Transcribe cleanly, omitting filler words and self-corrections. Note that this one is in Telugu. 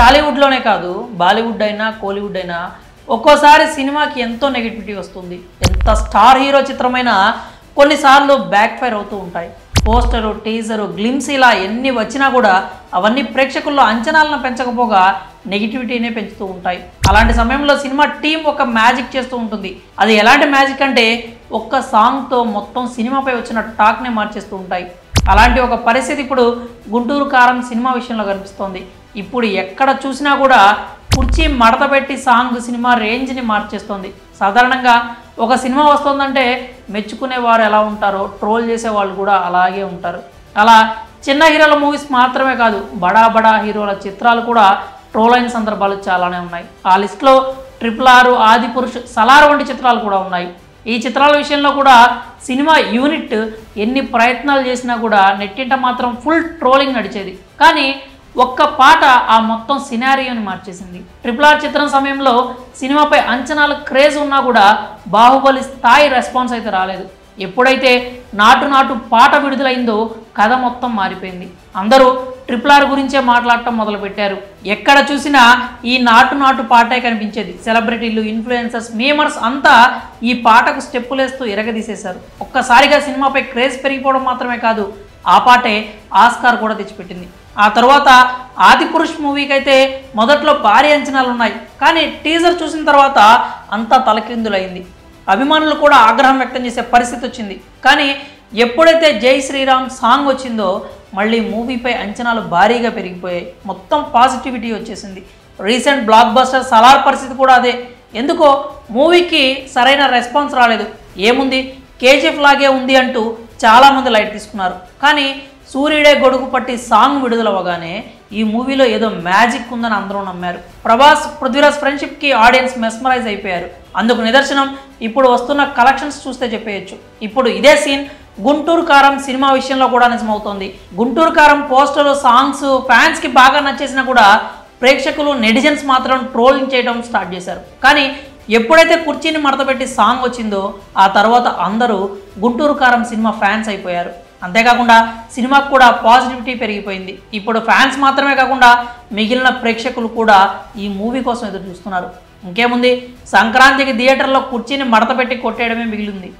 టాలీవుడ్లోనే కాదు, బాలీవుడ్ అయినా కోలీవుడ్ అయినా ఒక్కోసారి సినిమాకి ఎంతో నెగిటివిటీ వస్తుంది. ఎంత స్టార్ హీరో చిత్రమైనా కొన్నిసార్లు బ్యాక్ ఫైర్ అవుతూ ఉంటాయి. పోస్టరు, టీజరు, గ్లిమ్స్ ఇలా ఎన్ని వచ్చినా కూడా అవన్నీ ప్రేక్షకుల్లో అంచనాలను పెంచకపోగా నెగిటివిటీనే పెంచుతూ ఉంటాయి. అలాంటి సమయంలో సినిమా టీం ఒక మ్యాజిక్ చేస్తూ ఉంటుంది. అది ఎలాంటి మ్యాజిక్ అంటే ఒక్క సాంగ్తో మొత్తం సినిమాపై వచ్చిన టాక్నే మార్చేస్తూ ఉంటాయి. అలాంటి ఒక పరిస్థితి ఇప్పుడు గుంటూరు కారం సినిమా విషయంలో కనిపిస్తోంది. ఇప్పుడు ఎక్కడ చూసినా కూడా కుర్చీ మడత పెట్టి సాంగ్ సినిమా రేంజ్ని మార్చేస్తోంది. సాధారణంగా ఒక సినిమా వస్తుందంటే మెచ్చుకునేవారు ఎలా ఉంటారో ట్రోల్ చేసే వాళ్ళు కూడా అలాగే ఉంటారు. అలా చిన్న హీరోల మూవీస్ మాత్రమే కాదు, బడా బడా హీరోల చిత్రాలు కూడా ట్రోల్ అయిన సందర్భాలు చాలానే ఉన్నాయి. ఆ లిస్టులో RRR, ఆదిపురుష్, సలార్ వంటి చిత్రాలు కూడా ఉన్నాయి. ఈ చిత్రాల విషయంలో కూడా సినిమా యూనిట్ ఎన్ని ప్రయత్నాలు చేసినా కూడా నెట్టింట మాత్రం ఫుల్ ట్రోలింగ్ నడిచేది. కానీ ఒక్క పాట ఆ మొత్తం సినారియోని మార్చేసింది. RRR చిత్రం సమయంలో సినిమాపై అంచనాలు క్రేజ్ ఉన్నా కూడా బాహుబలి స్థాయి రెస్పాన్స్ అయితే రాలేదు. ఎప్పుడైతే నాటు నాటు పాట విడుదలైందో కథ మొత్తం మారిపోయింది. అందరూ RRR గురించే మాట్లాడటం మొదలుపెట్టారు. ఎక్కడ చూసినా ఈ నాటు నాటు పాటే కనిపించేది. సెలబ్రిటీలు, ఇన్ఫ్లుయెన్సర్స్, మీమర్స్ అంతా ఈ పాటకు స్టెప్పులేస్తూ ఎరగదీసేశారు. ఒక్కసారిగా సినిమాపై క్రేజ్ పెరిగిపోవడం మాత్రమే కాదు, ఆ పాటే ఆస్కార్ కూడా తెచ్చిపెట్టింది. ఆ తర్వాత ఆదిపురుష్ మూవీకి అయితే మొదట్లో భారీ అంచనాలు ఉన్నాయి. కానీ టీజర్ చూసిన తర్వాత అంతా తలకిందులైంది. అభిమానులు కూడా ఆగ్రహం వ్యక్తం చేసే పరిస్థితి వచ్చింది. కానీ ఎప్పుడైతే జై శ్రీరామ్ సాంగ్ వచ్చిందో మళ్ళీ మూవీపై అంచనాలు భారీగా పెరిగిపోయాయి. మొత్తం పాజిటివిటీ వచ్చేసింది. రీసెంట్ బ్లాక్ బస్టర్ సలార్ పరిస్థితి కూడా అదే. ఎందుకో మూవీకి సరైన రెస్పాన్స్ రాలేదు. ఏముంది, KGF లాగే ఉంది అంటూ చాలామంది లైట్ తీసుకున్నారు. కానీ సూర్యుడే గొడుగు పట్టి సాంగ్ విడుదలవ్వగానే ఈ మూవీలో ఏదో మ్యాజిక్ ఉందని అందరూ నమ్మారు. ప్రభాస్, పృథ్వీరాజ్ ఫ్రెండ్షిప్కి ఆడియన్స్ మెస్మరైజ్ అయిపోయారు. అందుకు నిదర్శనం ఇప్పుడు వస్తున్న కలెక్షన్స్ చూస్తే చెప్పేయచ్చు. ఇప్పుడు ఇదే సీన్ గుంటూరు కారం సినిమా విషయంలో కూడా నిజమవుతోంది. గుంటూరు కారం పోస్టర్లు, సాంగ్స్ ఫ్యాన్స్కి బాగా నచ్చేసినా కూడా ప్రేక్షకులు, నెటిజన్స్ మాత్రం ట్రోలింగ్ చేయడం స్టార్ట్ చేశారు. కానీ ఎప్పుడైతే కుర్చీని మడతపెట్టి సాంగ్ వచ్చిందో ఆ తర్వాత అందరూ గుంటూరు కారం సినిమా ఫ్యాన్స్ అయిపోయారు. అంతేకాకుండా సినిమాకు కూడా పాజిటివిటీ పెరిగిపోయింది. ఇప్పుడు ఫ్యాన్స్ మాత్రమే కాకుండా మిగిలిన ప్రేక్షకులు కూడా ఈ మూవీ కోసం ఎదురు చూస్తున్నారు. ఇంకేముంది, సంక్రాంతికి థియేటర్లో కుర్చీని మడతపెట్టి కొట్టేయడమే మిగిలింది.